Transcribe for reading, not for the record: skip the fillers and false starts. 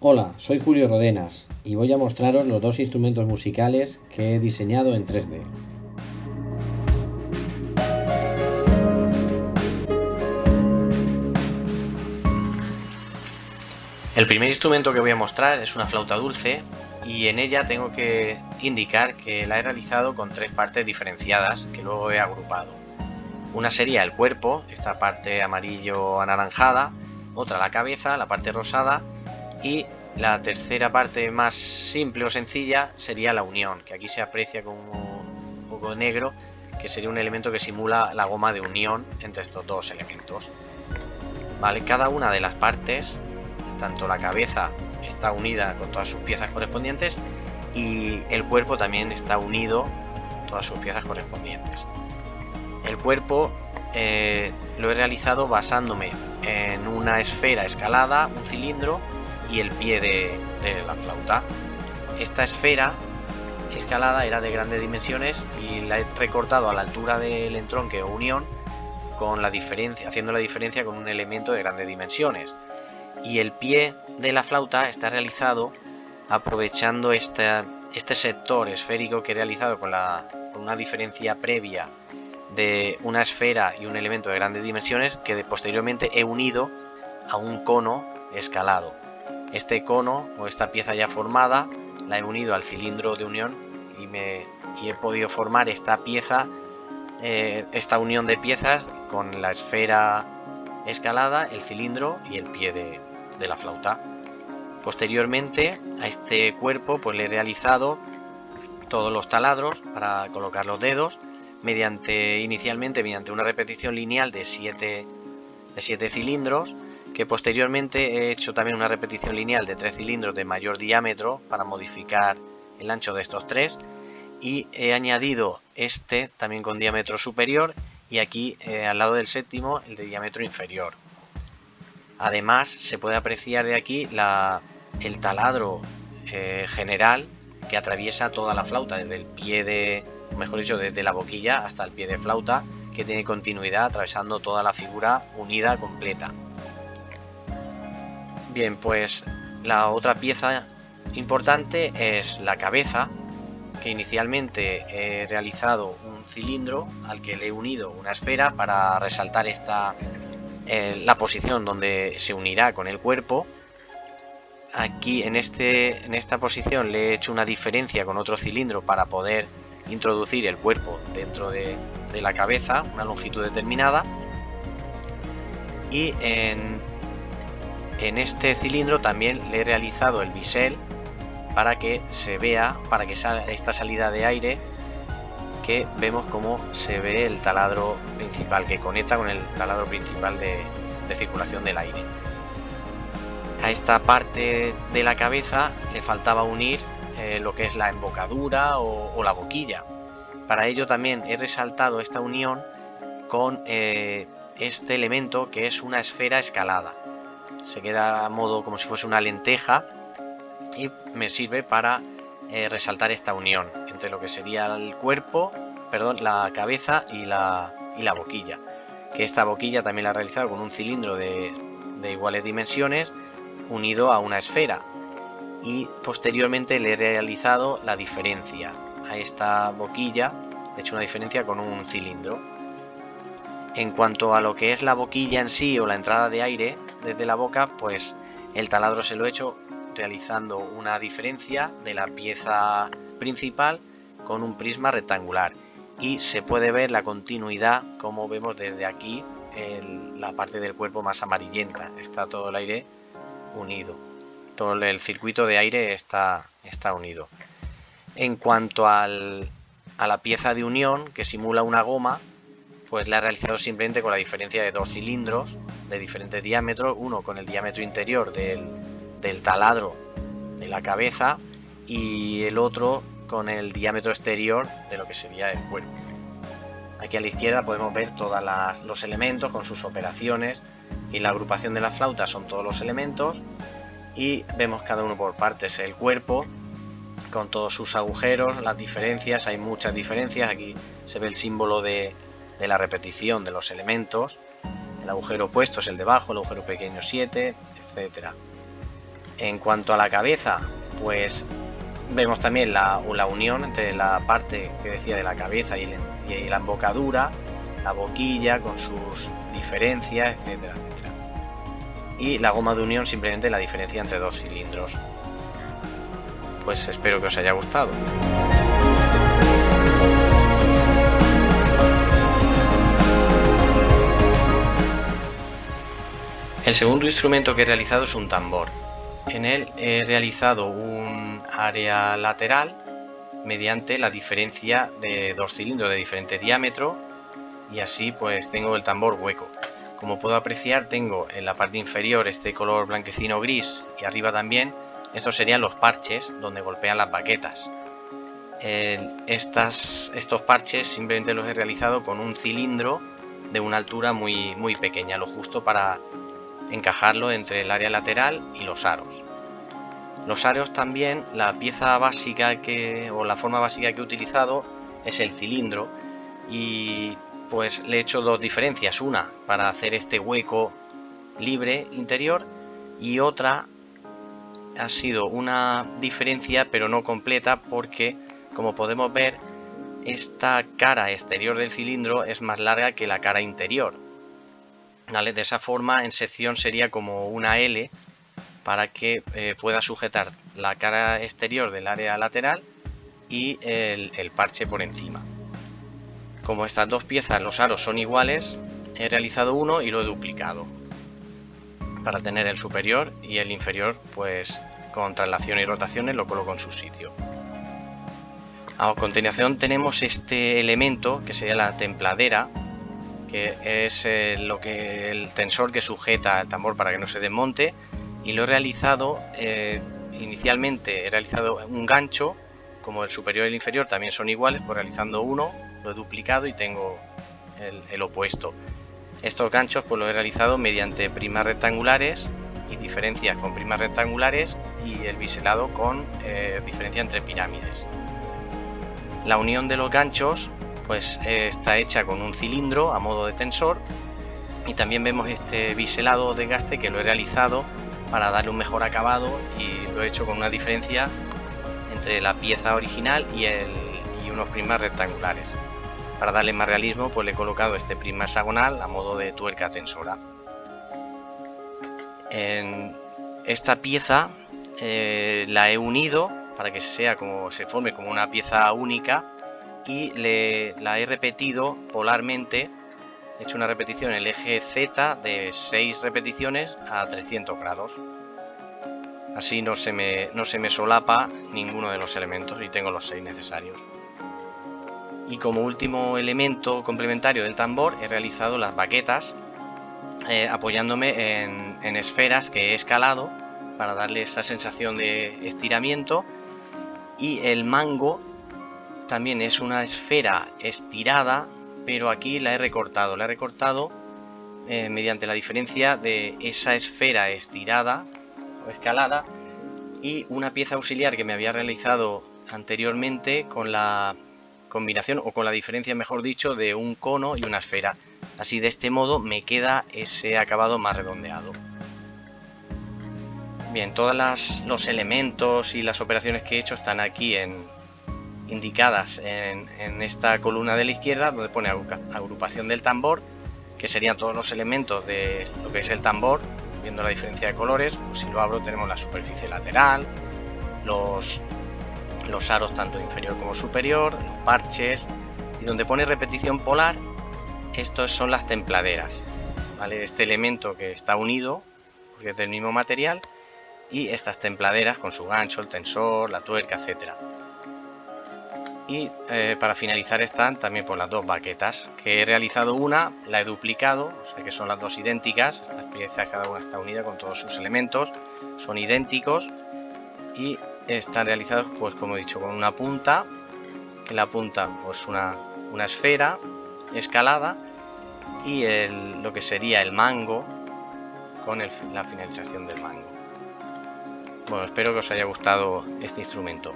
Hola, soy Julio Rodenas y voy a mostraros los dos instrumentos musicales que he diseñado en 3D. El primer instrumento que voy a mostrar es una flauta dulce y en ella tengo que indicar que la he realizado con tres partes diferenciadas que luego he agrupado. Una sería el cuerpo, esta parte amarillo anaranjada, otra la cabeza, la parte rosada, y la tercera parte más simple o sencilla sería la unión, que aquí se aprecia como un poco negro, que sería un elemento que simula la goma de unión entre estos dos elementos. Vale, cada una de las partes, tanto la cabeza está unida con todas sus piezas correspondientes y el cuerpo también está unido con todas sus piezas correspondientes. El cuerpo lo he realizado basándome en una esfera escalada, un cilindro y el pie de la flauta. Esta esfera escalada era de grandes dimensiones y la he recortado a la altura del entronque o unión con la diferencia, haciendo la diferencia con un elemento de grandes dimensiones. Y el pie de la flauta está realizado aprovechando este sector esférico que he realizado con una diferencia previa de una esfera y un elemento de grandes dimensiones que posteriormente he unido a un cono escalado. Este cono o esta pieza ya formada la he unido al cilindro de unión y he podido formar esta pieza, esta unión de piezas con la esfera escalada, el cilindro y el pie de la flauta. Posteriormente a este cuerpo pues le he realizado todos los taladros para colocar los dedos inicialmente mediante una repetición lineal de 7 cilindros, que posteriormente he hecho también una repetición lineal de 3 cilindros de mayor diámetro para modificar el ancho de estos tres, y he añadido este también con diámetro superior y aquí al lado del séptimo el de diámetro inferior. Además se puede apreciar de aquí el taladro general que atraviesa toda la flauta, desde el pie mejor dicho, desde la boquilla hasta el pie de flauta, que tiene continuidad atravesando toda la figura unida completa. Bien, pues la otra pieza importante es la cabeza, que inicialmente he realizado un cilindro al que le he unido una esfera para resaltar la posición donde se unirá con el cuerpo. Aquí en esta posición le he hecho una diferencia con otro cilindro para poder introducir el cuerpo dentro de la cabeza, una longitud determinada, y en este cilindro también le he realizado el bisel para que se vea, para que salga esta salida de aire, que vemos cómo se ve el taladro principal que conecta con el taladro principal de circulación del aire. A esta parte de la cabeza le faltaba unir lo que es la embocadura o la boquilla. Para ello también he resaltado esta unión con este elemento que es una esfera escalada. Se queda a modo como si fuese una lenteja y me sirve para resaltar esta unión entre lo que sería el cuerpo, la cabeza y la boquilla. Que esta boquilla también la he realizado con un cilindro de iguales dimensiones unido a una esfera, y posteriormente le he realizado la diferencia a esta boquilla, he hecho una diferencia con un cilindro. En cuanto a lo que es la boquilla en sí o la entrada de aire desde la boca, pues el taladro se lo he hecho realizando una diferencia de la pieza principal con un prisma rectangular, y se puede ver la continuidad, como vemos desde aquí, la parte del cuerpo más amarillenta, está todo el aire unido, todo el circuito de aire está unido. En cuanto a la pieza de unión que simula una goma, pues la he realizado simplemente con la diferencia de dos cilindros de diferentes diámetros, uno con el diámetro interior del taladro de la cabeza y el otro con el diámetro exterior de lo que sería el cuerpo. Aquí a la izquierda podemos ver todos los elementos con sus operaciones, y la agrupación de la flauta son todos los elementos, y vemos cada uno por partes. El cuerpo con todos sus agujeros, las diferencias, hay muchas diferencias. Aquí se ve el símbolo de la repetición de los elementos. El agujero opuesto es el de abajo, el agujero pequeño 7, etcétera. En cuanto a la cabeza, pues vemos también la unión entre la parte que decía de la cabeza y la embocadura, la boquilla con sus diferencias, etcétera, etcétera. Y la goma de unión, simplemente la diferencia entre dos cilindros. Pues espero que os haya gustado. El segundo instrumento que he realizado es un tambor. En él he realizado un área lateral mediante la diferencia de dos cilindros de diferente diámetro, y así pues tengo el tambor hueco. Como puedo apreciar, tengo en la parte inferior este color blanquecino gris y arriba también. Estos serían los parches donde golpean las baquetas. Estos parches simplemente los he realizado con un cilindro de una altura muy pequeña, lo justo para encajarlo entre el área lateral y los aros. Los aros también, la pieza básica o la forma básica que he utilizado es el cilindro, y pues le he hecho dos diferencias, una para hacer este hueco libre interior y otra ha sido una diferencia pero no completa, porque como podemos ver, esta cara exterior del cilindro es más larga que la cara interior, ¿vale? De esa forma, en sección sería como una L para que pueda sujetar la cara exterior del área lateral y el parche por encima. Como estas dos piezas, los aros son iguales, he realizado uno y lo he duplicado para tener el superior y el inferior pues con traslación y rotaciones lo coloco en su sitio. A continuación tenemos este elemento que sería la templadera, que es el tensor que sujeta el tambor para que no se desmonte, y lo he realizado inicialmente he realizado un gancho. Como el superior y el inferior también son iguales, pues realizando uno lo he duplicado y tengo el opuesto. Estos ganchos pues los he realizado mediante prismas rectangulares y diferencias con prismas rectangulares, y el biselado con diferencia entre pirámides. La unión de los ganchos pues está hecha con un cilindro a modo de tensor, y también vemos este biselado de desgaste que lo he realizado para darle un mejor acabado, y lo he hecho con una diferencia entre la pieza original y unos prismas rectangulares. Para darle más realismo pues le he colocado este prisma hexagonal a modo de tuerca tensora. En esta pieza la he unido para que se forme como una pieza única, y la he repetido polarmente. He hecho una repetición en el eje Z de 6 repeticiones a 300 grados. Así no se me solapa ninguno de los elementos y tengo los 6 necesarios. Y como último elemento complementario del tambor he realizado las baquetas, apoyándome en esferas que he escalado para darle esa sensación de estiramiento. Y el mango también es una esfera estirada, pero aquí la he recortado mediante la diferencia de esa esfera estirada o escalada y una pieza auxiliar que me había realizado anteriormente con la combinación, o con la diferencia mejor dicho, de un cono y una esfera. Así, de este modo me queda ese acabado más redondeado. Bien, todos los elementos y las operaciones que he hecho están aquí indicadas en esta columna de la izquierda, donde pone agrupación del tambor, que serían todos los elementos de lo que es el tambor. Viendo la diferencia de colores, pues si lo abro tenemos la superficie lateral, los aros tanto inferior como superior, los parches, y donde pone repetición polar, estos son las templaderas, ¿vale? Este elemento que está unido porque es del mismo material, y estas templaderas con su gancho, el tensor, la tuerca, etcétera. Y para finalizar están también por las dos baquetas, que he realizado una, la he duplicado, o sea que son las dos idénticas. Estas piezas cada una está unida con todos sus elementos, son idénticos y están realizados pues como he dicho con una punta, que la punta pues una esfera escalada, y lo que sería el mango con la finalización del mango. Bueno, espero que os haya gustado este instrumento.